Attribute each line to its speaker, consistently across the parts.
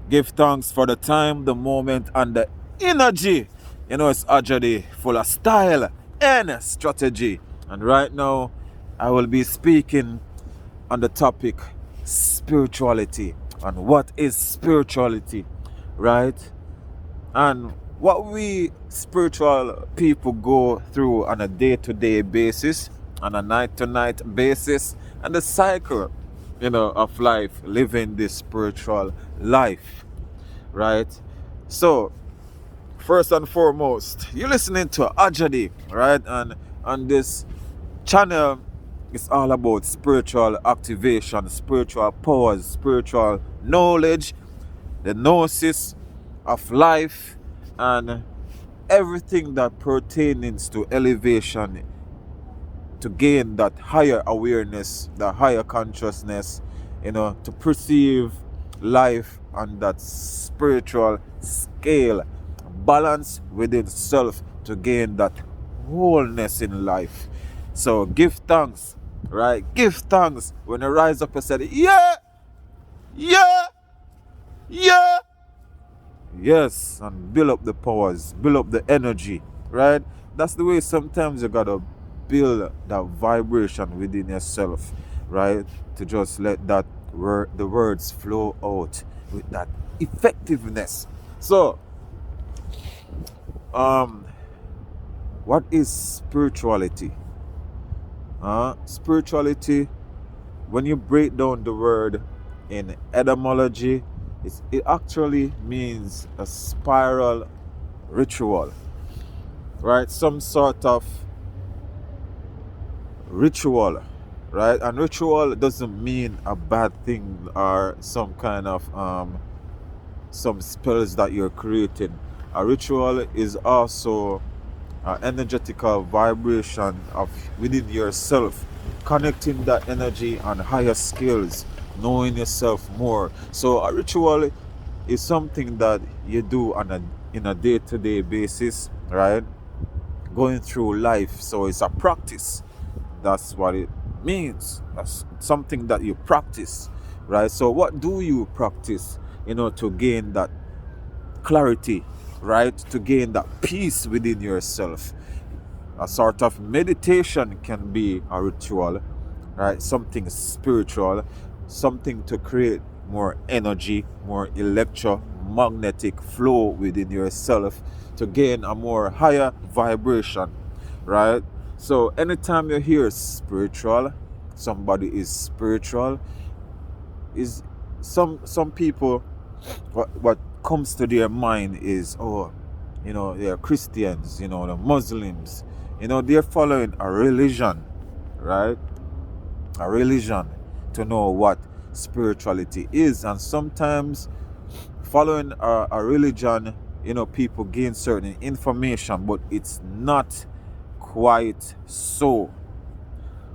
Speaker 1: Give thanks for the time, the moment, and the energy. You know, it's Ajadi, full of style and strategy. And right now, I will be speaking on the topic spirituality. And what is spirituality, right? And what we spiritual people go through on a day-to-day basis, on a night-to-night basis, and the cycle, of life, living this spiritual life, right? So, first and foremost, you're listening to Ajadi, right? And on this channel, it's all about spiritual activation, spiritual powers, spiritual knowledge, the gnosis of life, and everything that pertains to elevation, to gain that higher awareness, the higher consciousness, to perceive life on that spiritual scale, balance within self, to gain that wholeness in life. So give thanks, right? Give thanks when you rise up and say, yeah, yeah, yeah. Yes, and build up the powers, build up the energy, right? That's the way sometimes you gotta build that vibration within yourself, right? To just let the words flow out with that effectiveness. So, what is spirituality? Spirituality, when you break down the word in etymology, it actually means a spiral ritual, right? Some sort of ritual, right? And ritual doesn't mean a bad thing or some kind of some spells that you're creating. A ritual is also an energetical vibration of within yourself, connecting that energy on higher skills, knowing yourself more. So a ritual is something that you do in a day-to-day basis, right? Going through life. So it's a practice. That's what it means. That's something that you practice, right? So what do you practice, to gain that clarity, right? To gain that peace within yourself. A sort of meditation can be a ritual, right? Something spiritual, something to create more energy, more electromagnetic flow within yourself, to gain a more higher vibration, right? So anytime you hear spiritual, somebody is spiritual, is some people, what comes to their mind is, they're Christians, the Muslims, they're following a religion, right? A religion, to know what spirituality is. And sometimes following a religion, people gain certain information, but it's not quite so.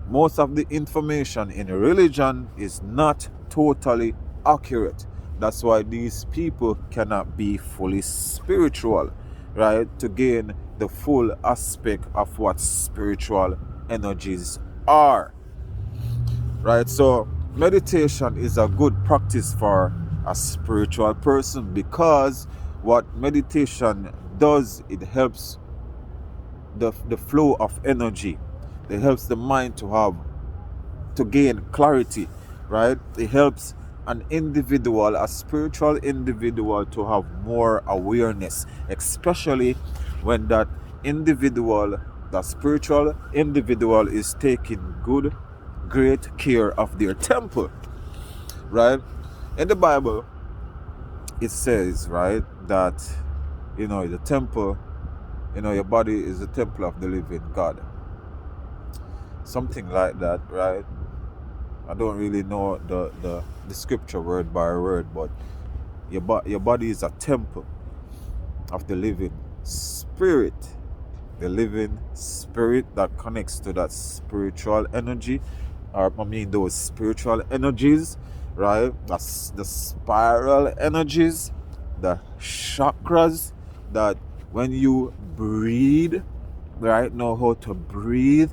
Speaker 1: Most of the information in a religion is not totally accurate. That's why these people cannot be fully spiritual, right? To gain the full aspect of what spiritual energies are, right? So meditation is a good practice for a spiritual person, because what meditation does, it helps the flow of energy. It helps the mind to gain clarity, right? It helps an individual, a spiritual individual, to have more awareness, especially when that spiritual individual is taking great care of their temple, right? In the Bible, it says, right, that, the temple, your body is the temple of the living God. Something like that, right? I don't really know the scripture word by word, but your body is a temple of the living spirit. The living spirit that connects to that spiritual energy, or those spiritual energies, right? That's the spiral energies, the chakras, that when you breathe, right, know how to breathe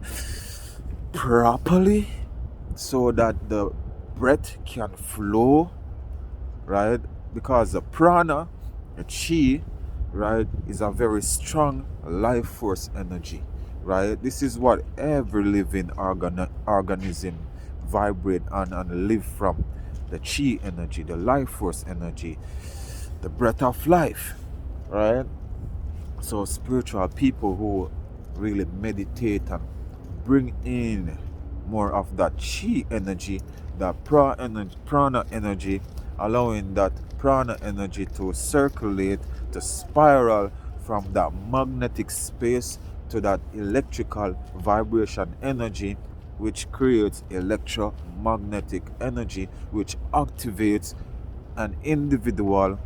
Speaker 1: properly, so that the breath can flow, right? because the prana, the chi, right, is a very strong life force energy, right? This is what every living organism vibrate and live from. The chi energy, the life force energy, the breath of life, right? So spiritual people who really meditate and bring in more of that chi energy, that prana energy, allowing that prana energy to circulate, to spiral from that magnetic space to that electrical vibration energy, which creates electromagnetic energy, which activates an individual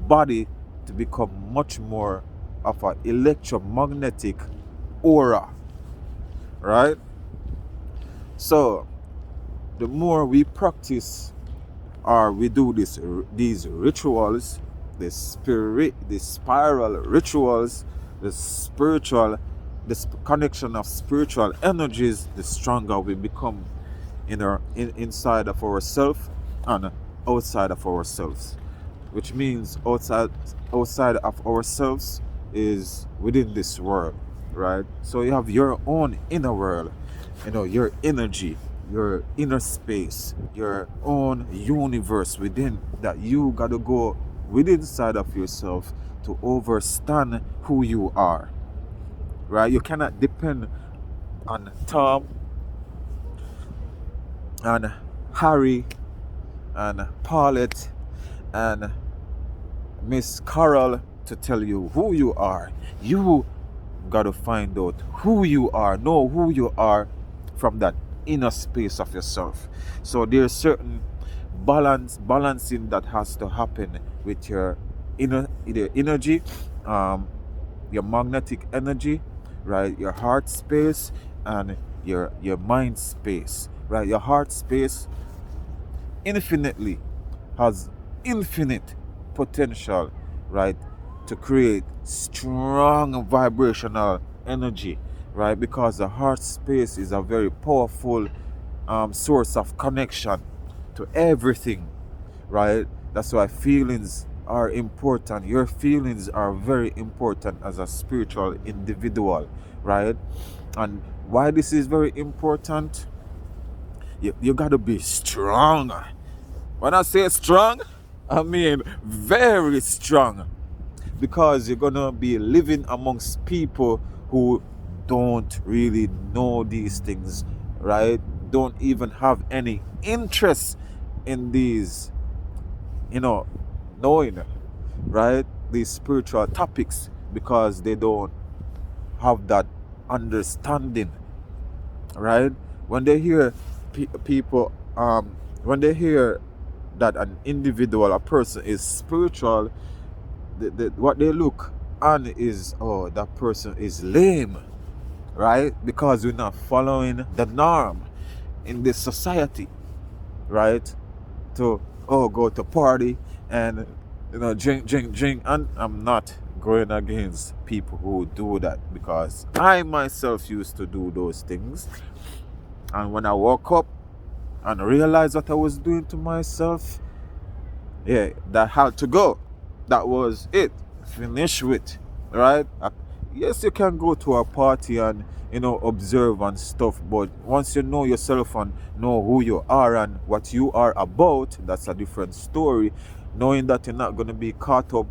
Speaker 1: body to become much more of an electromagnetic aura, right? So the more we practice or we do these rituals, the spiral rituals, the spiritual, connection of spiritual energies, the stronger we become inside of ourselves and outside of ourselves. Which means outside of ourselves is within this world, right? So you have your own inner world, your energy, your inner space, your own universe within that you gotta go within side of yourself to understand who you are, right? You cannot depend on Tom and Harry and Paulette and Miss Carol to tell you who you are. You gotta find out who you are, know who you are from that inner space of yourself. So there's certain balancing that has to happen with your inner energy, your magnetic energy, right? Your heart space and your mind space, right? Your heart space infinitely has infinite potential, right, to create strong vibrational energy, right? Because the heart space is a very powerful source of connection to everything, right? That's why feelings are important. Your feelings are very important as a spiritual individual, right? And why this is very important, you got to be strong. When I say strong, I mean very strong, because you're gonna be living amongst people who don't really know these things, right? Don't even have any interest in these, knowing, right? These spiritual topics, because they don't have that understanding, right? When they hear people, when they hear that an individual, a person is spiritual, what they look on is, oh, that person is lame, right? Because we're not following the norm in this society, right? To go to party and drink. And I'm not going against people who do that, because I myself used to do those things, and when I woke up and realized what I was doing to myself, yeah, that had to go. That was it. Finish with, right? Yes, you can go to a party and observe and stuff, but once you know yourself and know who you are and what you are about, that's a different story. Knowing that you're not going to be caught up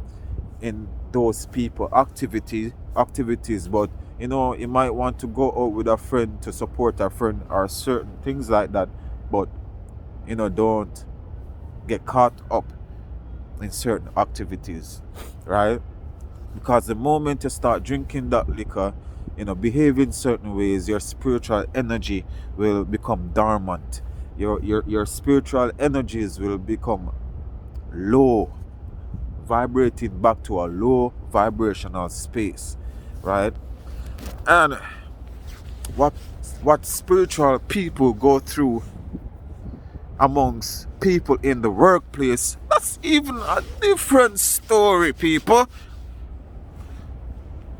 Speaker 1: in those people activities, but you might want to go out with a friend to support a friend or certain things like that, but don't get caught up in certain activities, right? Because the moment you start drinking that liquor, behave in certain ways, your spiritual energy will become dormant. Your spiritual energies will become low, vibrating back to a low vibrational space, right? And what spiritual people go through amongst people in the workplace, that's even a different story, people.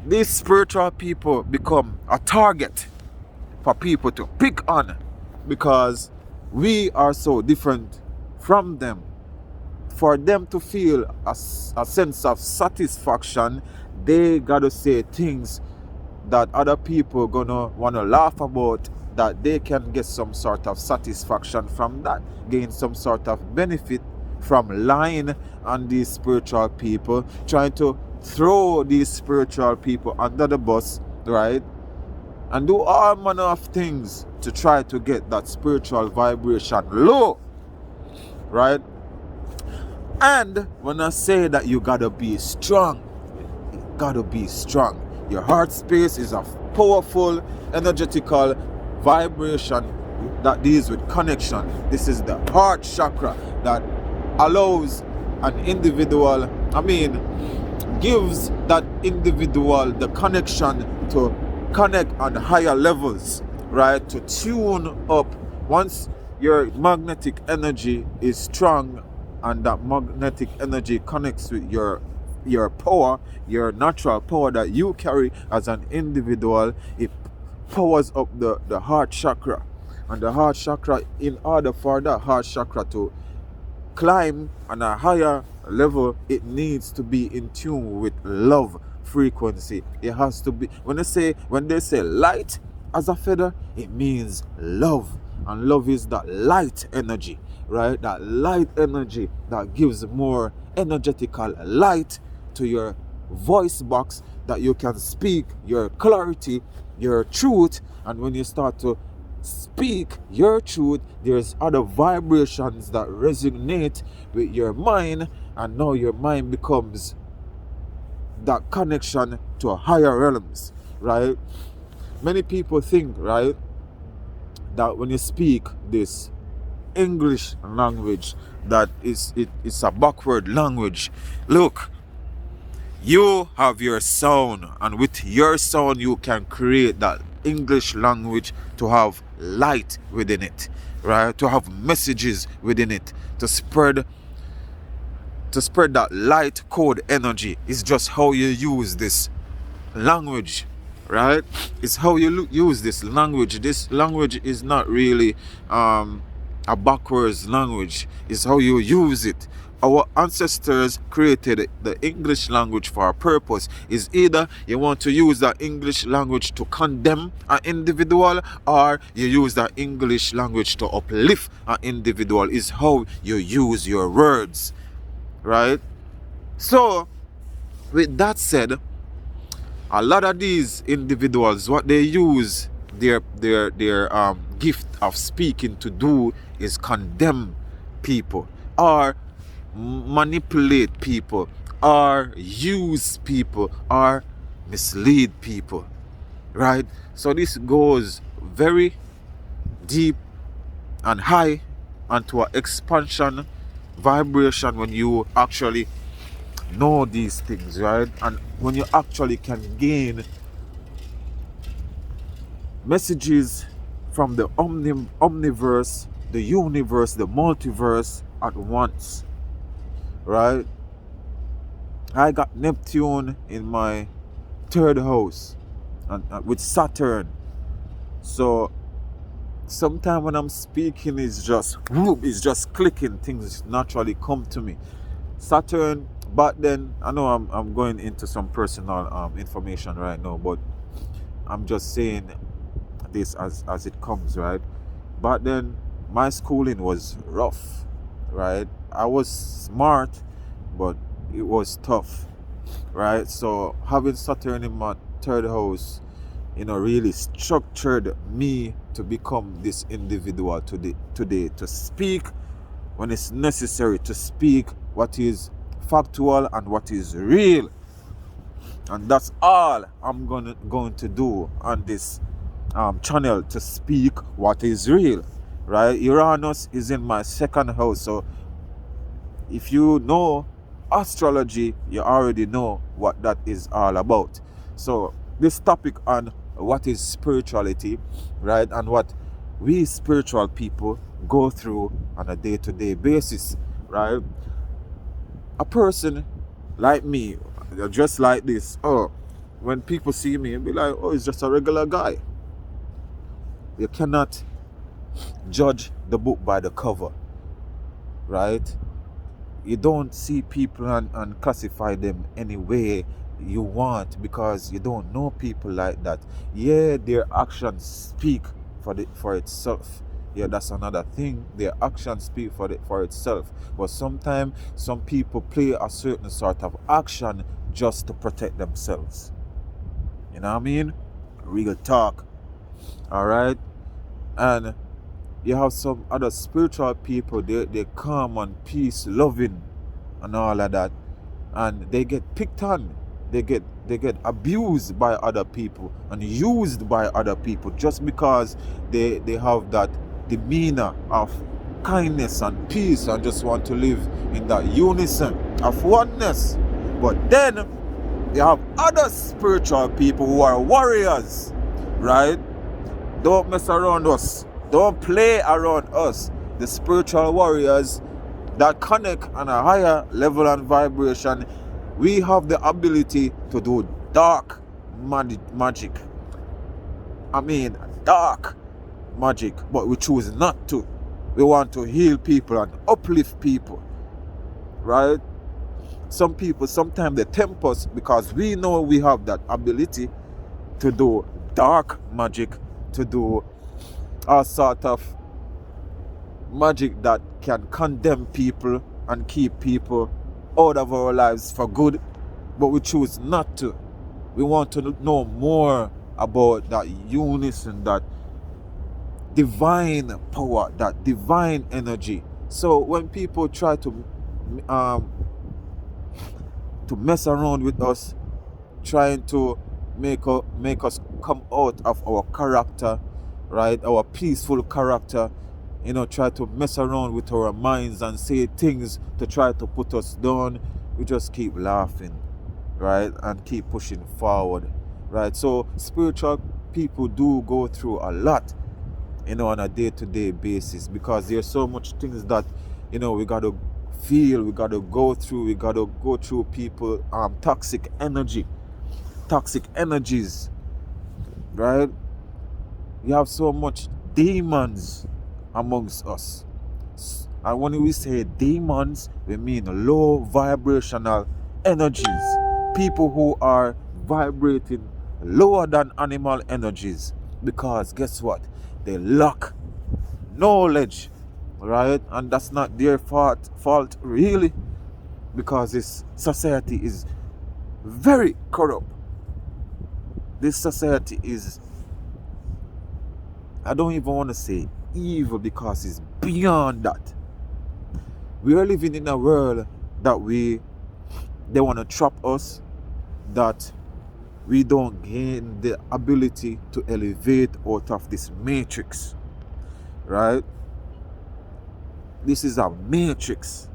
Speaker 1: These spiritual people become a target for people to pick on, because we are so different from them, for them to feel a sense of satisfaction, they gotta say things that other people gonna wanna laugh about, that they can get some sort of satisfaction from that, gain some sort of benefit from lying on these spiritual people, trying to throw these spiritual people under the bus, right? And do all manner of things to try to get that spiritual vibration low, right? And when I say that you gotta be strong, you gotta be strong. Your heart space is a powerful, energetical vibration that deals with connection. This is the heart chakra that allows an individual, gives that individual the connection to connect on higher levels, right? To tune up. Once your magnetic energy is strong and that magnetic energy connects with your power, your natural power that you carry as an individual, it powers up the heart chakra. And the heart chakra, in order for that heart chakra to climb on a higher level, it needs to be in tune with love frequency. It has to be, when they say light as a feather, it means love. And love is that light energy, right? That light energy that gives more energetical light to your voice box, that you can speak your clarity, your truth. And when you start to speak your truth, there's other vibrations that resonate with your mind, and now your mind becomes that connection to higher realms, right? Many people think, right, that when you speak this English language, that it's a backward language. Look, you have your sound, and with your sound you can create that English language to have light within it, right? To have messages within it, to spread that light code energy. Is just how you use this language, right? It's how you use this language. This language is not really a backwards language. It's how you use it. Our ancestors created the English language for a purpose. Is either you want to use that English language to condemn an individual, or you use that English language to uplift an individual. Is how you use your words, right? So with that said, a lot of these individuals, what they use their gift of speaking to do is condemn people, or manipulate people, or use people, or mislead people, right? So this goes very deep and high onto an expansion vibration when you actually know these things, right? And when you actually can gain messages from the omniverse, the universe, the multiverse at once, right? I got Neptune in my third house, and with Saturn. So sometimes when I'm speaking, it's just clicking. Things naturally come to me. Saturn. But then I know I'm going into some personal information right now, but I'm just saying this as it comes, right? But then my schooling was rough, right? I was smart, but it was tough, right? So having Saturn in my third house, really structured me to become this individual today, to speak when it's necessary, to speak what is factual and what is real. And that's all I'm going to do on this channel, to speak what is real, right? Uranus is in my second house, so if you know astrology, you already know what that is all about. So this topic on what is spirituality, right, and what we spiritual people go through on a day-to-day basis, right? A person like me, just like this, when people see me, be like, oh, it's just a regular guy. You cannot judge the book by the cover, right? you don't see people and classify them any way you want, because you don't know people like that. Yeah, their actions speak for itself. Yeah, that's another thing. Their actions speak for itself. But sometimes some people play a certain sort of action just to protect themselves. You know what I mean? Real talk. Alright? And you have some other spiritual people, they calm and peace loving and all of that, and they get picked on, they get abused by other people and used by other people just because they have that demeanor of kindness and peace and just want to live in that unison of oneness. But then you have other spiritual people who are warriors, right? Don't mess around us. Don't play around us. The spiritual warriors that connect on a higher level and vibration, we have the ability to do dark magic. I mean, dark magic, but we choose not to. We want to heal people and uplift people, right? Some people, sometimes they tempt us because we know we have that ability to do dark magic, to do all sort of magic that can condemn people and keep people out of our lives for good, but we choose not to. We want to know more about that unison, that divine power, that divine energy. So when people try to mess around with us, trying to make us come out of our character, right, our peaceful character, try to mess around with our minds and say things to try to put us down, we just keep laughing, right, and keep pushing forward, right? So spiritual people do go through a lot, on a day-to-day basis, because there's so much things that we got to feel, we got to go through, people, toxic energies, right? You have so much demons amongst us. And when we say demons, we mean low vibrational energies. People who are vibrating lower than animal energies. Because guess what? They lack knowledge, right? And that's not their fault really. Because this society is very corrupt. This society is, I don't even want to say evil, because it's beyond that. We are living in a world that they want to trap us, that we don't gain the ability to elevate out of this matrix, right? This is a matrix,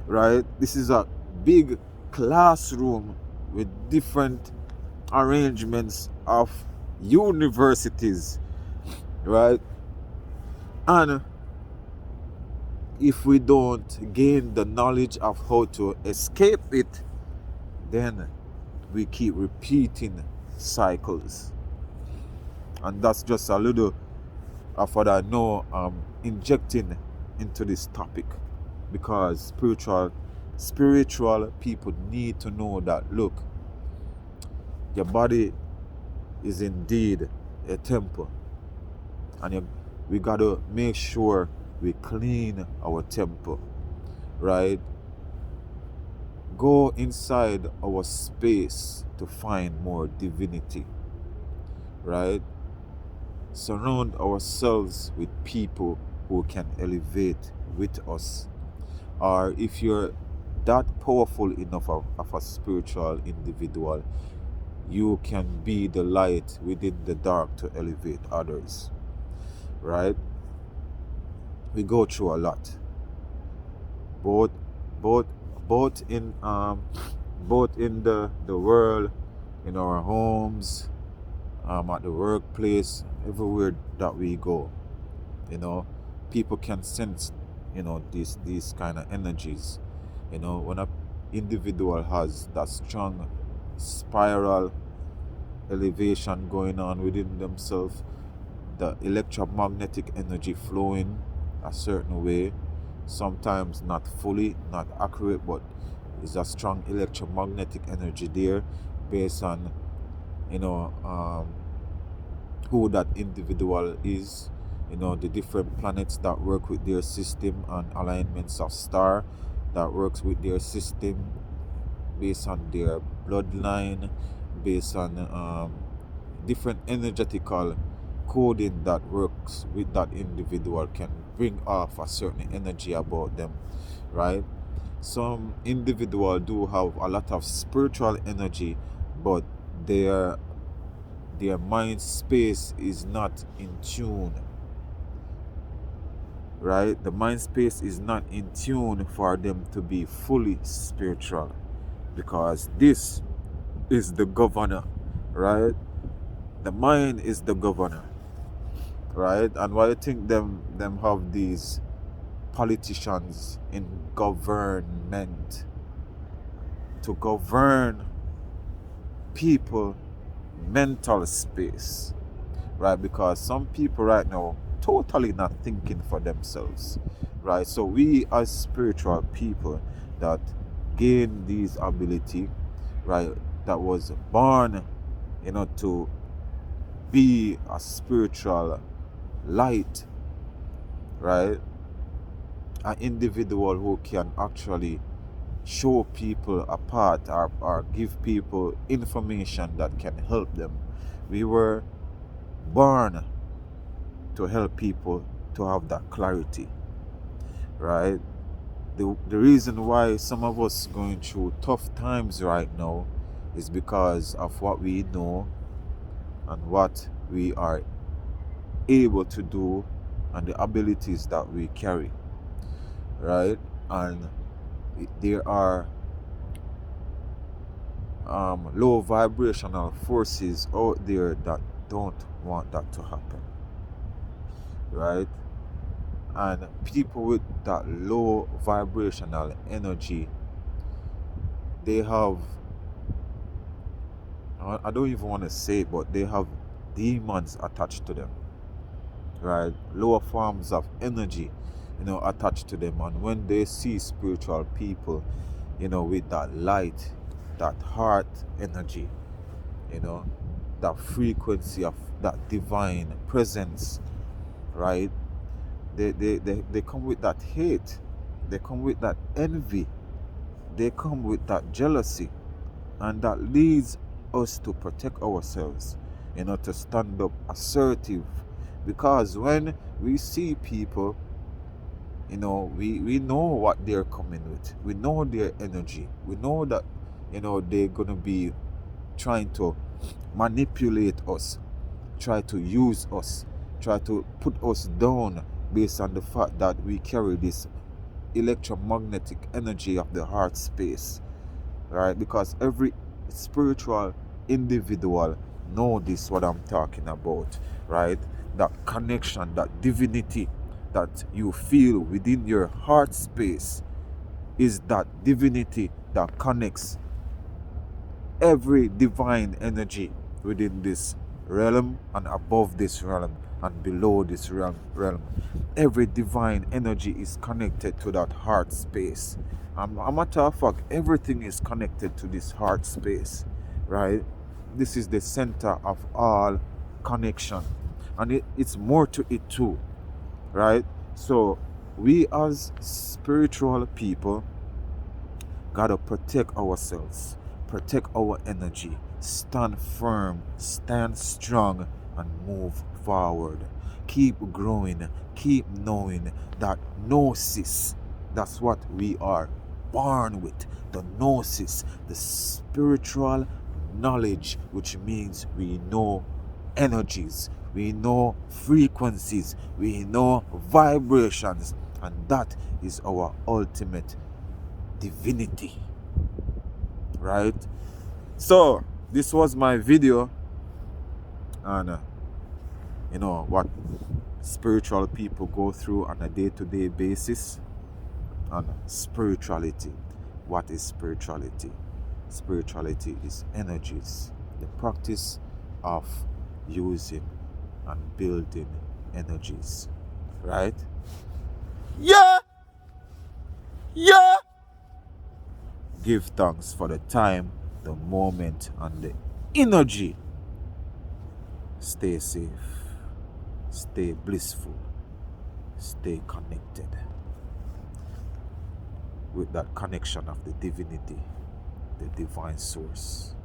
Speaker 1: right? This is a big classroom with different arrangements of universities, right? And if we don't gain the knowledge of how to escape it, then we keep repeating cycles. And that's just a little of what I know I'm injecting into this topic, because spiritual people need to know that, look, your body is indeed a temple, and we got to make sure we clean our temple, right? Go inside our space to find more divinity, right? Surround ourselves with people who can elevate with us. Or if you're that powerful enough of a spiritual individual, you can be the light within the dark to elevate others, right? We go through a lot, both in the world, in our homes, at the workplace, everywhere that we go. People can sense, these kind of energies. When an individual has that strong spiral elevation going on within themselves, the electromagnetic energy flowing a certain way, sometimes not fully, not accurate, but it's a strong electromagnetic energy there based on, you know, who that individual is, you know, the different planets that work with their system and alignments of star that works with their system based on their bloodline, based on different energetical coding that works with that individual can bring off a certain energy about them, right? Some individual do have a lot of spiritual energy, but their mind space is not in tune, right? The mind space is not in tune for them to be fully spiritual, because this is the governor, right? The mind is the governor, right? And why you think them have these politicians in government to govern people mental space, right? Because some people right now totally not thinking for themselves, right? So we as spiritual people that gain these ability, right, that was born, you know, to be a spiritual light, right? An individual who can actually show people a path, or give people information that can help them. We were born to help people to have that clarity, right? The reason why some of us going through tough times right now is because of what we know and what we are able to do and the abilities that we carry, right? And there are low vibrational forces out there that don't want that to happen, right? And people with that low vibrational energy, they have, I don't even want to say it, but they have demons attached to them, right? Lower forms of energy, you know, attached to them. And when they see spiritual people, you know, with that light, that heart energy, you know, that frequency of that divine presence, right? They come with that hate, they come with that envy, they come with that jealousy, and that leads us to protect ourselves, you know, to stand up assertive. Because when we see people, you know, we know what they're coming with, we know their energy, we know that, you know, they're gonna be trying to manipulate us, try to use us, try to put us down based on the fact that we carry this electromagnetic energy of the heart space, right? Because every spiritual individual know this what I'm talking about, right? That connection, that divinity that you feel within your heart space is that divinity that connects every divine energy within this realm and above this realm and below this realm. Every divine energy is connected to that heart space. A matter of fact, everything is connected to this heart space, right? This is the center of all connection, and it's more to it too, right? So we as spiritual people gotta protect ourselves, protect our energy, stand firm, stand strong, and move forward. Keep growing, keep knowing that Gnosis, that's what we are born with. The Gnosis, the spiritual knowledge, which means we know energies, we know frequencies, we know vibrations, and that is our ultimate divinity, right? So this was my video on you know, what spiritual people go through on a day-to-day basis on spirituality. What is spirituality? Spirituality is energies, the practice of using and building energies, right? Yeah. Yeah! Give thanks for the time, the moment, and the energy. Stay safe. Stay blissful. Stay connected with that connection of the divinity, the divine source.